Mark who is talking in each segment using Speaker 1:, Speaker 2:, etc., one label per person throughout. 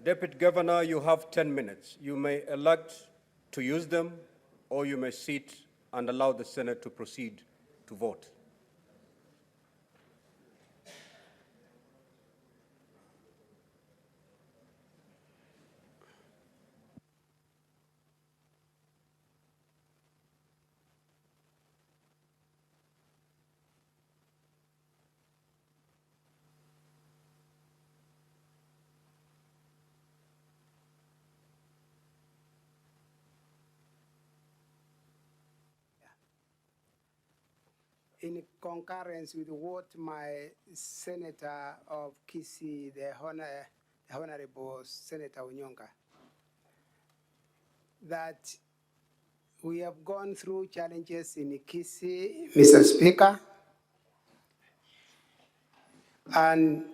Speaker 1: Deputy Governor, you have 10 minutes. You may elect to use them, or you may sit and allow the Senate to proceed to vote.
Speaker 2: In concurrence with what my Senator of Kisii, the Honorable Senator Onyonga, that we have gone through challenges in Kisii, Mr. Speaker, and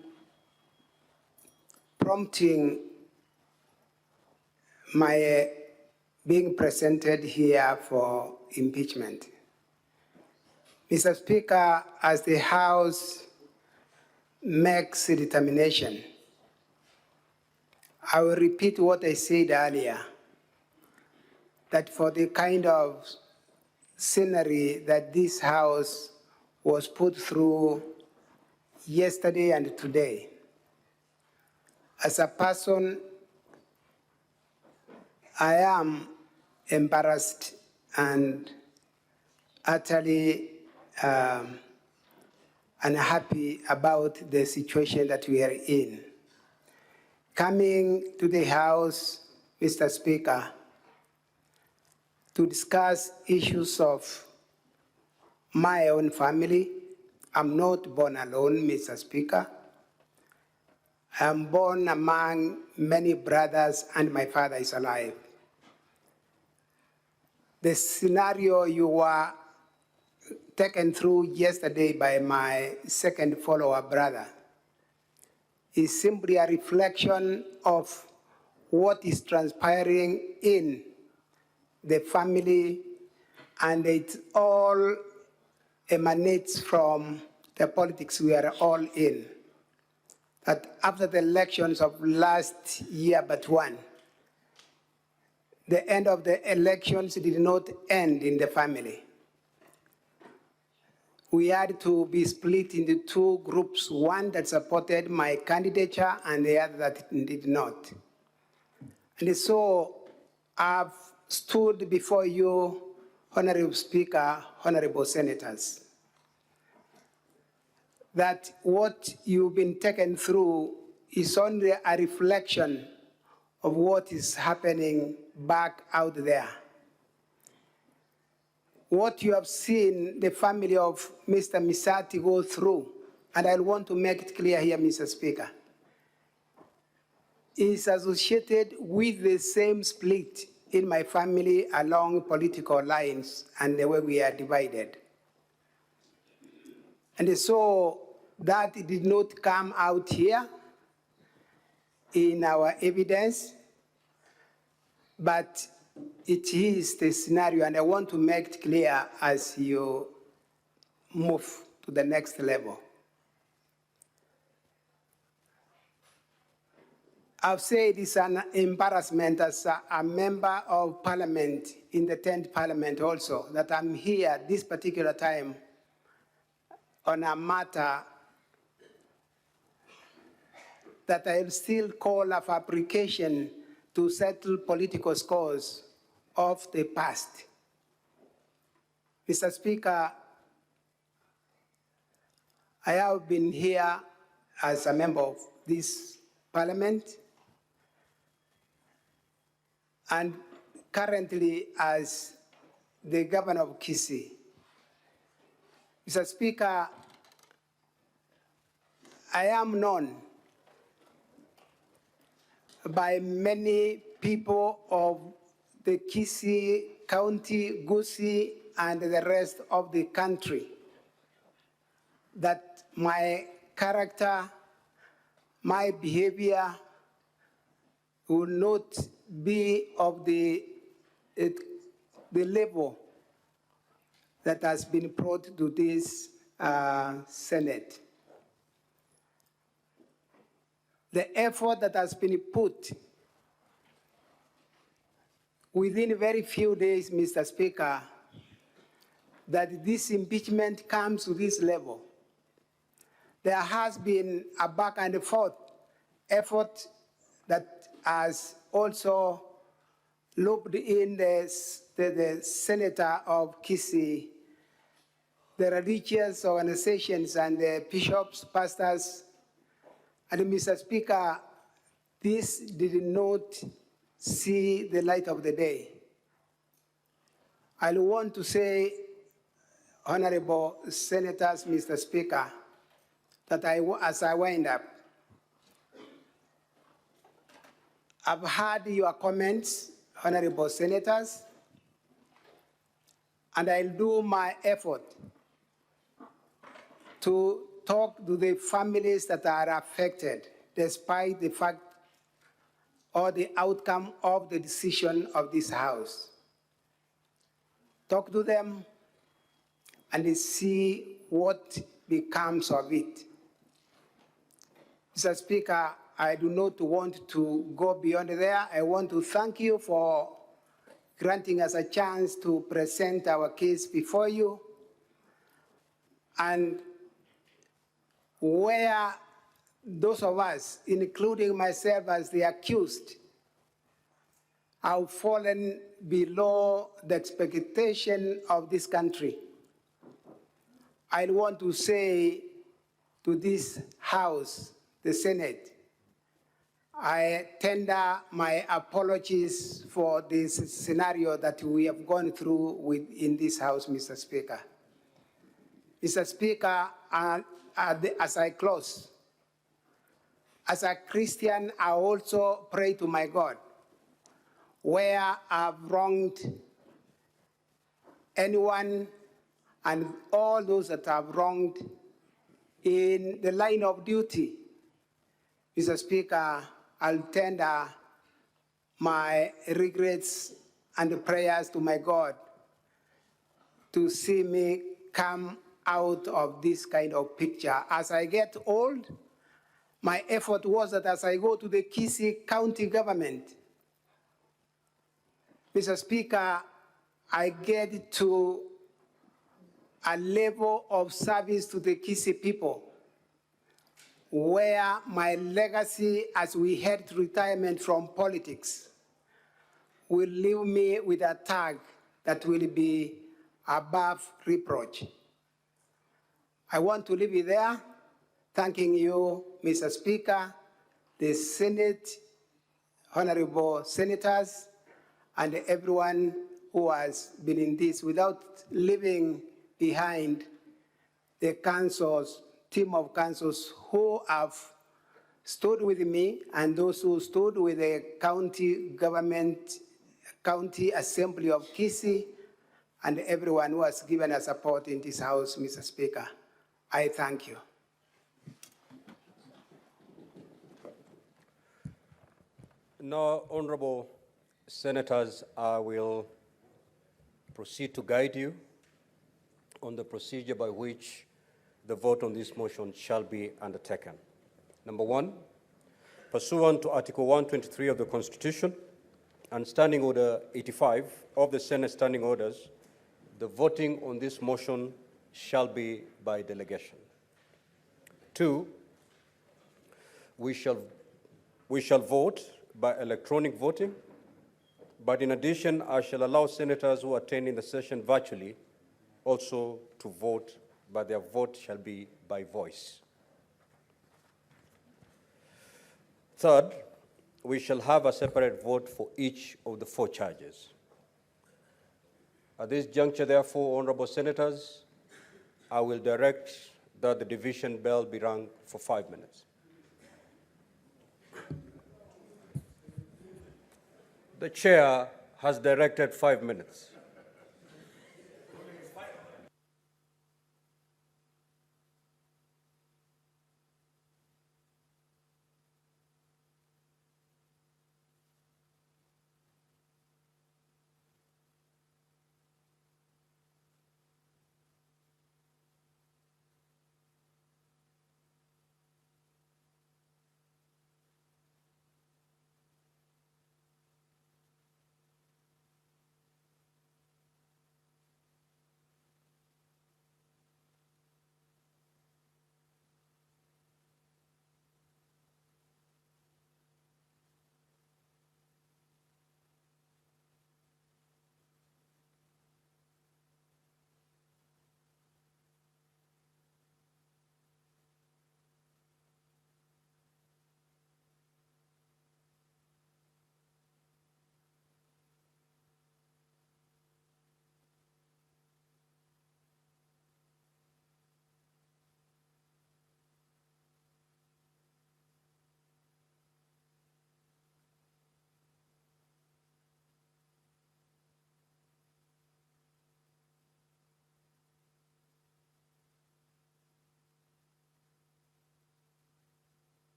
Speaker 2: prompting my being presented here for impeachment. Mr. Speaker, as the House makes a determination, I will repeat what I said earlier, that for the kind of scenery that this House was put through yesterday and today, as a person, I am embarrassed and utterly unhappy about the situation that we are in. Coming to the House, Mr. Speaker, to discuss issues of my own family. I'm not born alone, Mr. Speaker. I'm born among many brothers and my father is alive. The scenario you were taken through yesterday by my second follower brother is simply a reflection of what is transpiring in the family, and it all emanates from the politics we are all in. That after the elections of last year but one, the end of the elections did not end in the family. We had to be split into two groups, one that supported my candidature and the other that did not. And so I've stood before you, Honorable Speaker, Honorable Senators, that what you've been taken through is only a reflection of what is happening back out there. What you have seen the family of Mr. Misati go through, and I want to make it clear here, Mr. Speaker, is associated with the same split in my family along political lines and the way we are divided. And so that did not come out here in our evidence, but it is the scenario, and I want to make it clear as you move to the next level. I've said it's an embarrassment as a member of parliament in the 10th parliament also, that I'm here at this particular time on a matter that I'll still call a fabrication to settle political scores of the past. Mr. Speaker, I have been here as a member of this parliament and currently as the governor of Kisii. Mr. Speaker, I am known by many people of the Kisii County, Gusii, and the rest of the country that my character, my behavior will not be of the level that has been brought to this Senate. the effort that has been put within very few days, Mr. Speaker, that this impeachment comes to this level. There has been a back and forth effort that has also looped in the senator of Kisii, the religious organizations and the bishops, pastors. And Mr. Speaker, this did not see the light of the day. I want to say, honorable senators, Mr. Speaker, that as I wind up, I've heard your comments, honorable senators, and I'll do my effort to talk to the families that are affected, despite the fact or the outcome of the decision of this House. Talk to them and see what becomes of it. Mr. Speaker, I do not want to go beyond there. I want to thank you for granting us a chance to present our case before you. And where those of us, including myself as the accused, have fallen below the expectation of this country, I want to say to this House, the Senate, I tender my apologies for this scenario that we have gone through in this House, Mr. Speaker. Mr. Speaker, as I close, as a Christian, I also pray to my God, where I've wronged anyone and all those that have wronged in the line of duty. Mr. Speaker, I'll tender my regrets and prayers to my God to see me come out of this kind of picture. As I get old, my effort was that as I go to the Kisii County government, Mr. Speaker, I get to a level of service to the Kisii people where my legacy as we head to retirement from politics will leave me with a tag that will be above reproach. I want to leave it there, thanking you, Mr. Speaker, the Senate, honorable senators, and everyone who has been in this, without leaving behind the councils, team of councils who have stood with me and those who stood with the county government, county assembly of Kisii, and everyone who has given us support in this House, Mr. Speaker. I thank you.
Speaker 1: Now, honorable senators, I will proceed to guide you on the procedure by which the vote on this motion shall be undertaken. Number one, pursuant to Article 123 of the Constitution and Standing Order 85 of the Senate Standing Orders, the voting on this motion shall be by delegation. Two, we shall vote by electronic voting, but in addition, I shall allow senators who are attending the session virtually also to vote, but their vote shall be by voice. Third, we shall have a separate vote for each of the 4 charges. At this juncture, therefore, honorable senators, I will direct that the division bell be rung for 5 minutes. The chair has directed 5 minutes.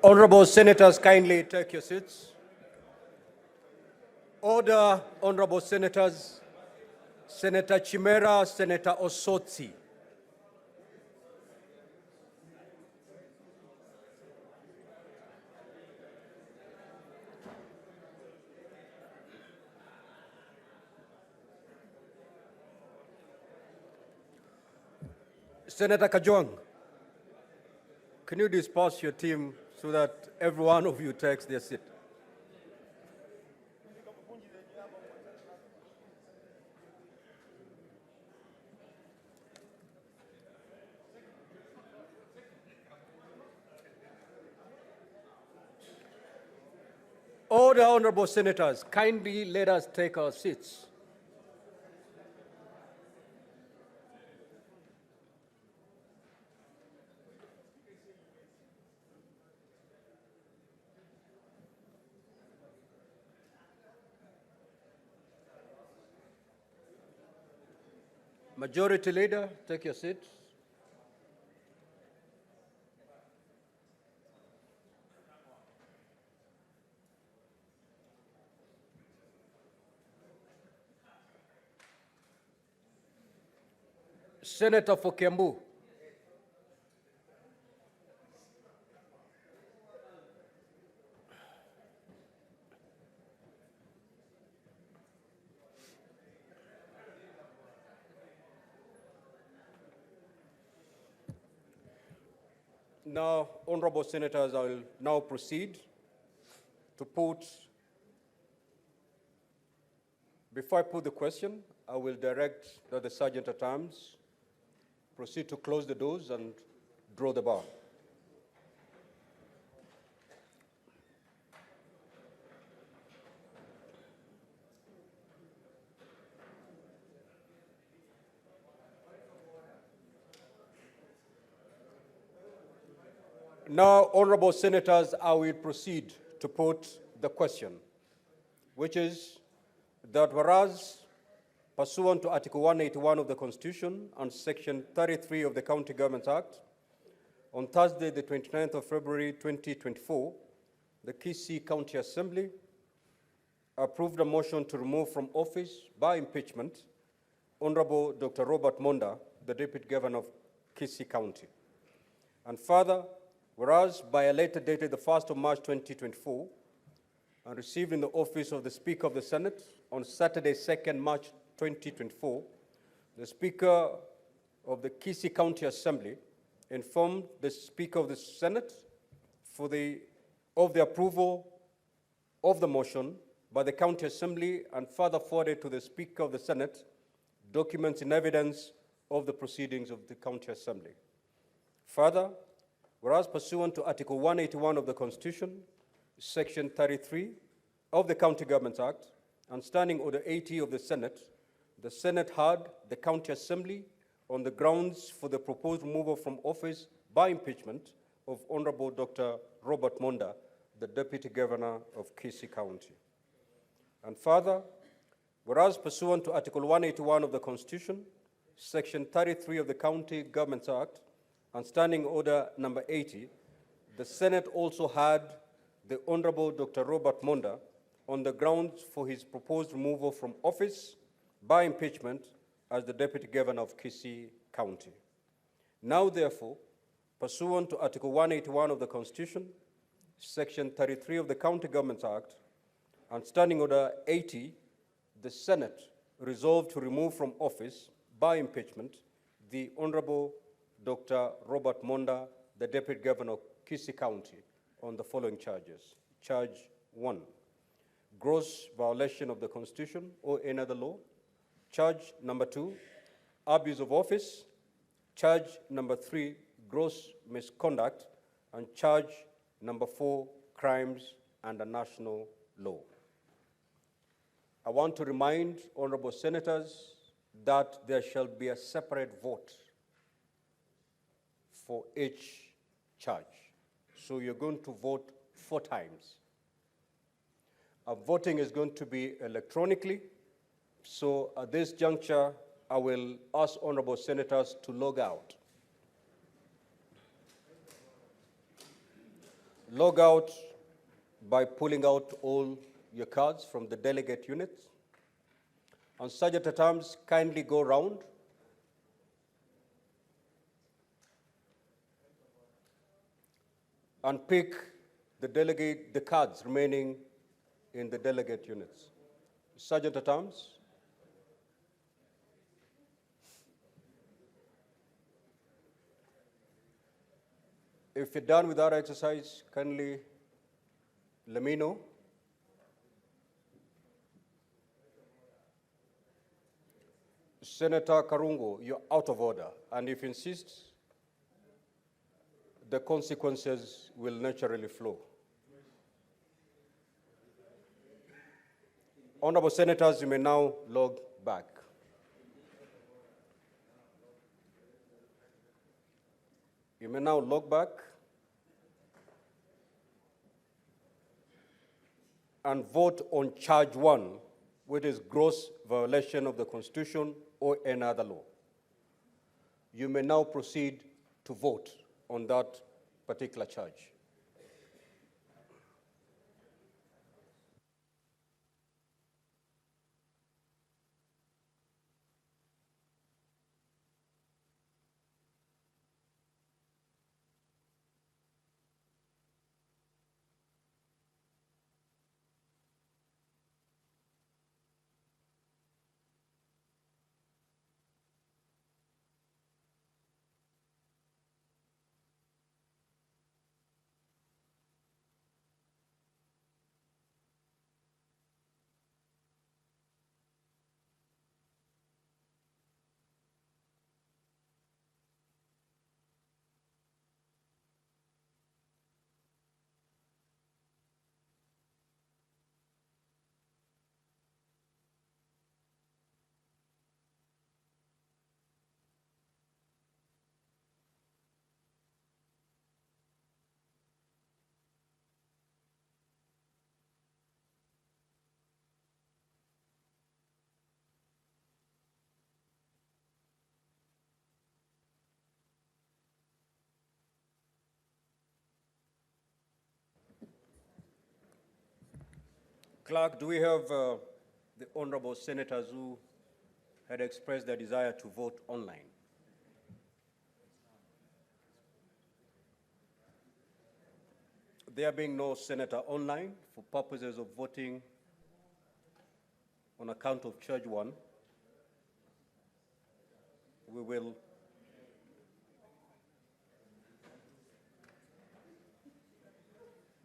Speaker 1: Honorable Senators, kindly take your seats. Order, Honorable Senators. Senator Chimera, Senator Osotsi. Senator Kajwang, can you disperse your team so that every one of you takes their seat? Order, Honorable Senators, kindly let us take our seats. Majority Leader, take your seat. Senator for Kiambu. Now, Honorable Senators, I will now proceed to put, before I put the question, I will direct that the Sergeant at Arms proceed to close the doors and draw the bar. Now, Honorable Senators, I will proceed to put the question, which is that whereas pursuant to Article 181 of the Constitution and Section 33 of the County Government Act, on Thursday, the 29th of February 2024, the Kisii County Assembly approved a motion to remove from office by impeachment Honorable Dr. Robert Monda, the Deputy Governor of Kisii County. And further, whereas by a letter dated the 1st of March 2024 and received in the office of the Speaker of the Senate on Saturday, 2nd March 2024, the Speaker of the Kisii County Assembly informed the Speaker of the Senate of the approval of the motion by the County Assembly and further forwarded to the Speaker of the Senate documents in evidence of the proceedings of the County Assembly. Further, whereas pursuant to Article 181 of the Constitution, Section 33 of the County Government Act, and Standing Order 80 of the Senate heard the County Assembly on the grounds for the proposed removal from office by impeachment of Honorable Dr. Robert Monda, the Deputy Governor of Kisii County. And further, whereas pursuant to Article 181 of the Constitution, Section 33 of the County Government Act, and Standing Order number 80, the Senate also had the Honorable Dr. Robert Monda on the grounds for his proposed removal from office by impeachment as the Deputy Governor of Kisii County. Now, therefore, pursuant to Article 181 of the Constitution, Section 33 of the County Government Act, and Standing Order 80, the Senate resolved to remove from office by impeachment the Honorable Dr. Robert Monda, the Deputy Governor of Kisii County, on the following charges. Charge 1, gross violation of the Constitution or any other law. Charge number 2, abuse of office. Charge number 3, gross misconduct. And charge number 4, crimes under national law. I want to remind honorable senators that there shall be a separate vote for each charge. So you're going to vote 4 times. Our voting is going to be electronically. So at this juncture, I will ask honorable senators to log out. Log out by pulling out all your cards from the delegate units. And Sergeant at Arms, kindly go round and pick the cards remaining in the delegate units. Sergeant at Arms. If you're done with that exercise, kindly let me know. Senator Karungo, you're out of order, and if you insist, the consequences will naturally flow. Honorable Senators, you may now log back. You may now log back and vote on charge 1, which is gross violation of the Constitution or any other law. You may now proceed to vote on that particular charge. Clerk, do we have the honorable senators who had expressed their desire to vote online? There being no senator online for purposes of voting on account of charge 1,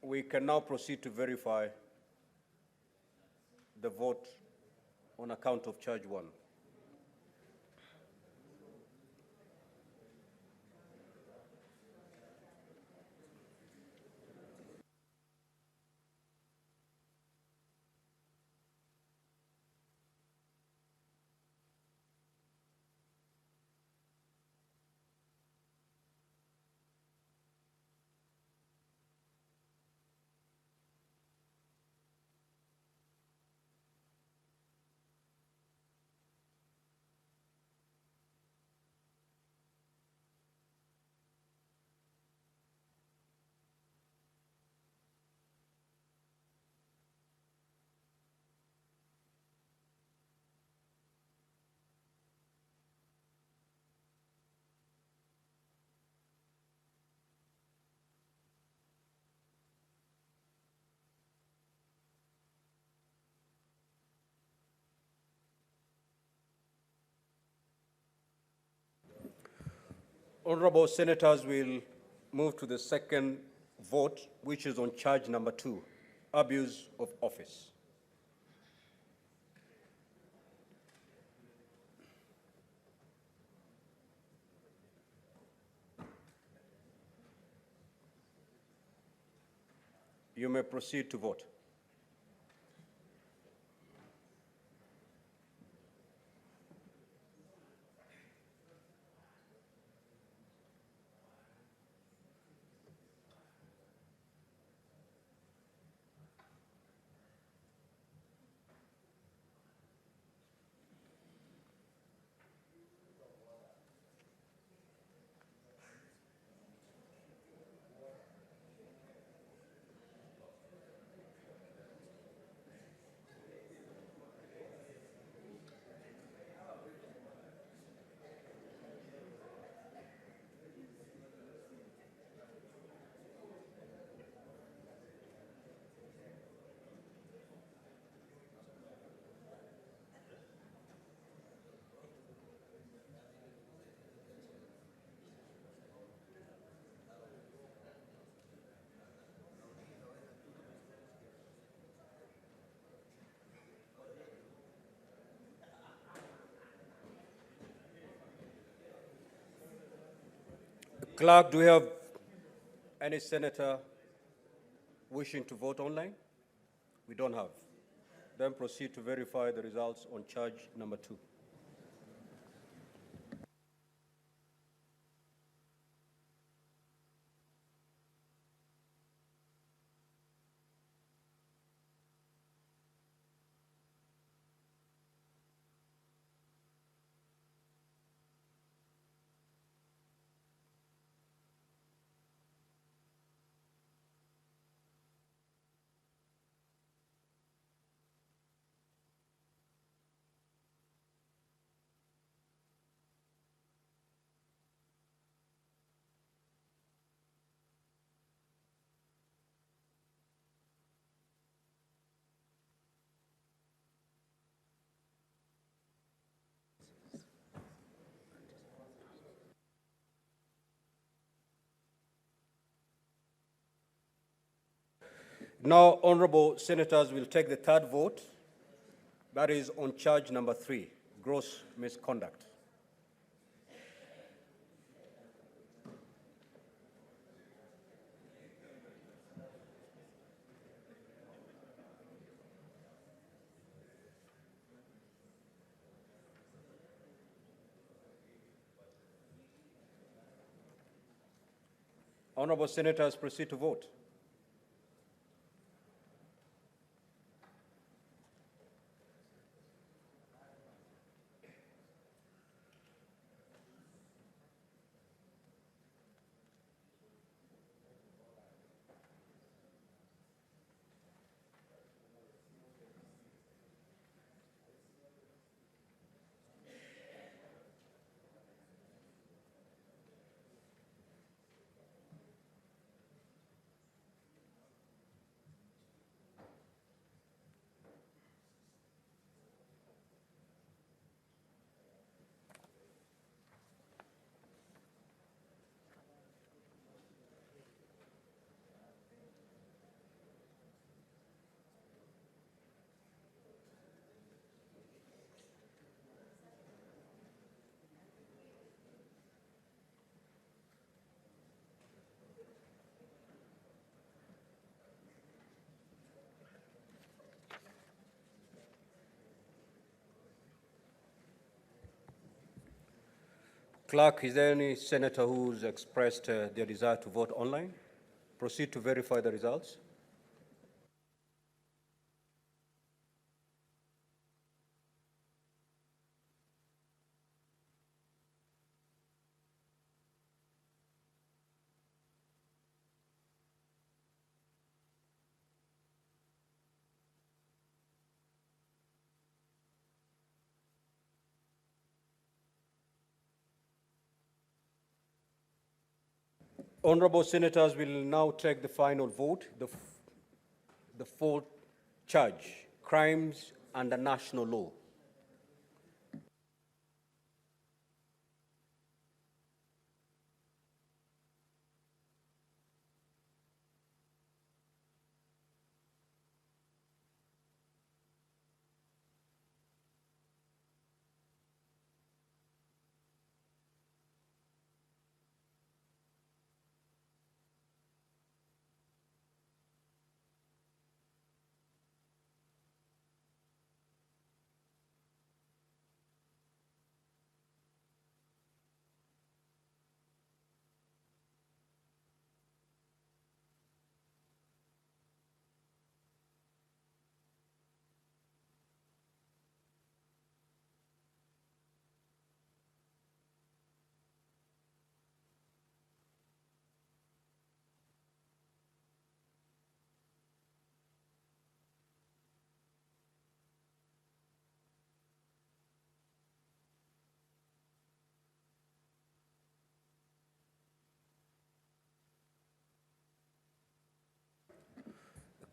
Speaker 1: we can now proceed to verify the vote on account of charge 1. Honorable senators, will move to the second vote, which is on charge number 2, abuse of office. You may proceed to vote. Clerk, do we have any senator wishing to vote online? We don't have. Then proceed to verify the results on charge number 2. Now, honorable senators will take the third vote. That is on charge number 3, gross misconduct. Honorable senators, proceed to vote. Clerk, is there any senator who's expressed their desire to vote online? Proceed to verify the results. Honorable senators will now take the final vote, the fourth charge, crimes under national law.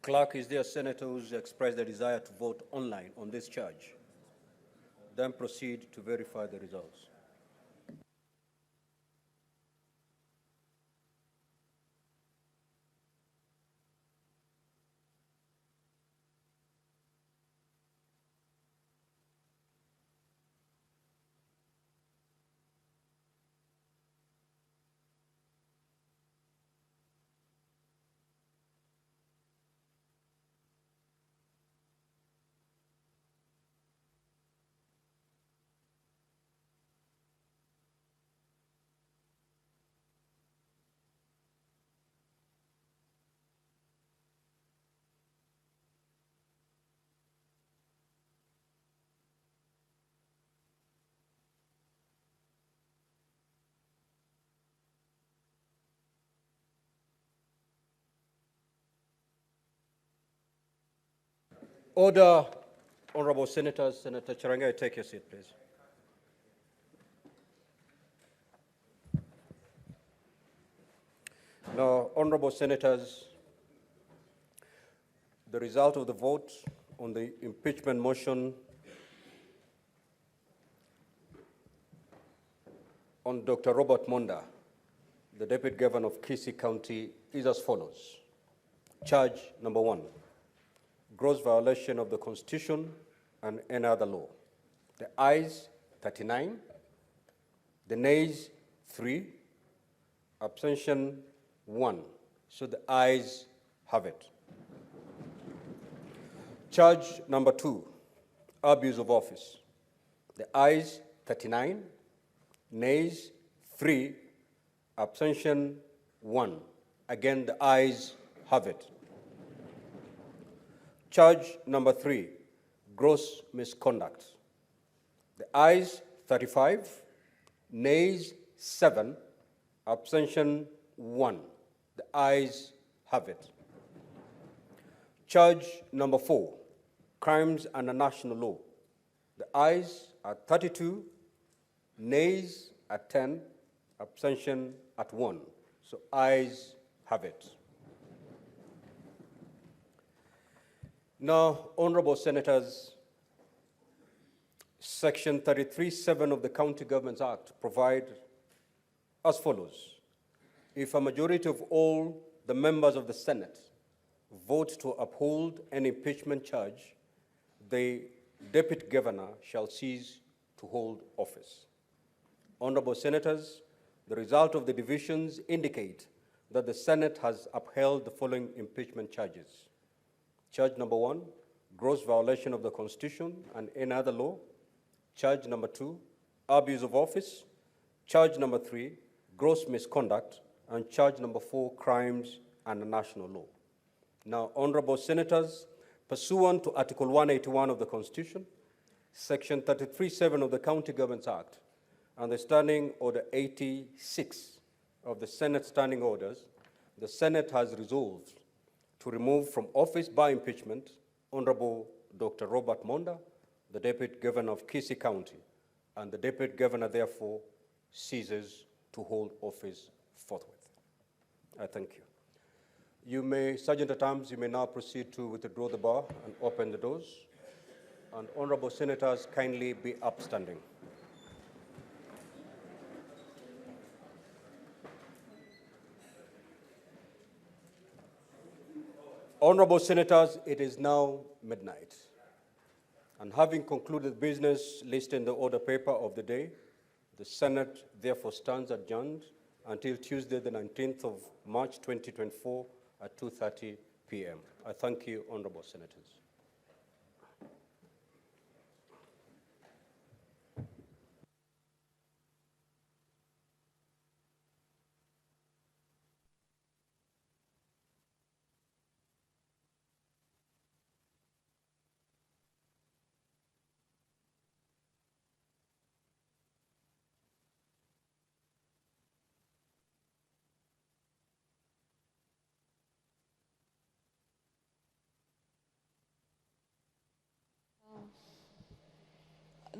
Speaker 1: Clerk, is there a senator who's expressed the desire to vote online on this charge? Then proceed to verify the results. Order, honorable senators. Senator Chirangai, take your seat, please. Now, honorable senators, the result of the vote on the impeachment motion on Dr. Robert Monda, the Deputy Governor of Kisii County, is as follows. Charge number 1, gross violation of the Constitution and any other law. The ayes, 39. The nays, 3. Abstention, 1. So the ayes have it. Charge number 2, abuse of office. The ayes, 39. Nays, 3. Abstention, 1. Again, the ayes have it. Charge number 3, gross misconduct. The ayes, 35. Nays, 7. Abstention, 1. The ayes have it. Charge number 4, crimes under national law. The ayes are 32. Nays at 10, abstention at 1. So ayes have it. Now, honorable senators, Section 33(7) of the County Governments Act provide as follows. If a majority of all the members of the Senate vote to uphold an impeachment charge, the Deputy Governor shall cease to hold office. Honorable senators, the result of the divisions indicate that the Senate has upheld the following impeachment charges. Charge number 1, gross violation of the Constitution and any other law. Charge number 2, abuse of office. Charge number 3, gross misconduct. And charge number 4, crimes under national law. Now, honorable senators, pursuant to Article 181 of the Constitution, Section 33(7) of the County Governments Act, and the Standing Order 86 of the Senate Standing Orders, the Senate has resolved to remove from office by impeachment Honorable Dr. Robert Monda, the Deputy Governor of Kisii County, and the Deputy Governor therefore ceases to hold office forthwith. I thank you. You may, Sergeant at Arms, you may now proceed to withdraw the bar and open the doors. And honorable senators, kindly be upstanding. Honorable senators, it is now midnight. And having concluded business listed in the order paper of the day, the Senate therefore stands adjourned until Tuesday, the 19th of March, 2024 at 2:30 p.m. I thank you, honorable senators.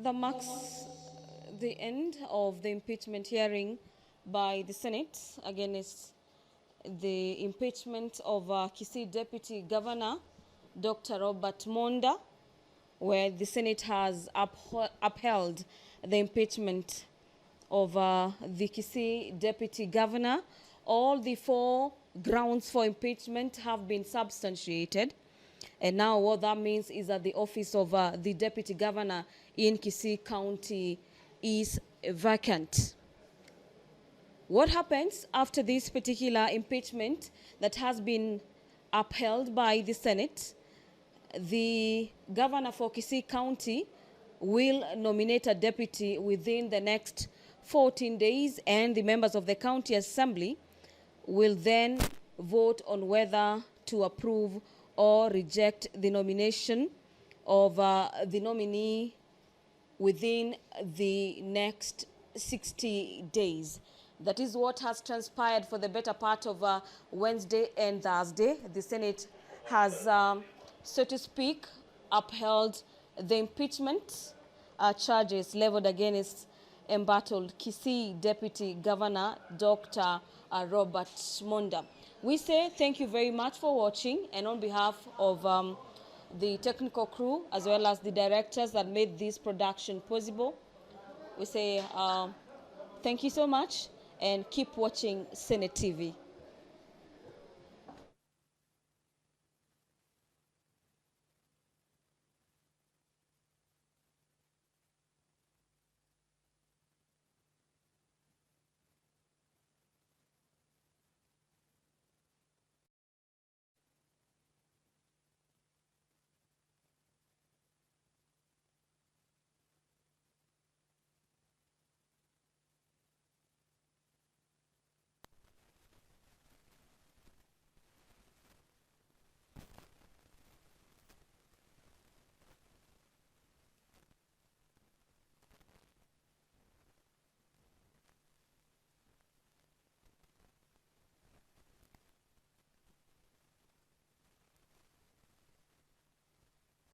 Speaker 3: That marks the end of the impeachment hearing by the Senate against the impeachment of Kisii Deputy Governor Dr. Robert Monda, where the Senate has upheld the impeachment of the Kisii Deputy Governor. All the 4 grounds for impeachment have been substantiated. And now what that means is that the office of the Deputy Governor in Kisii County is vacant. What happens after this particular impeachment that has been upheld by the Senate? The governor for Kisii County will nominate a deputy within the next 14 days, and the members of the county assembly will then vote on whether to approve or reject the nomination of the nominee within the next 60 days. That is what has transpired for the better part of Wednesday and Thursday. The Senate has, so to speak, upheld the impeachment charges leveled against embattled Kisii Deputy Governor Dr. Robert Monda. We say thank you very much for watching, and on behalf of the technical crew as well as the directors that made this production possible, we say thank you so much and keep watching Senate TV.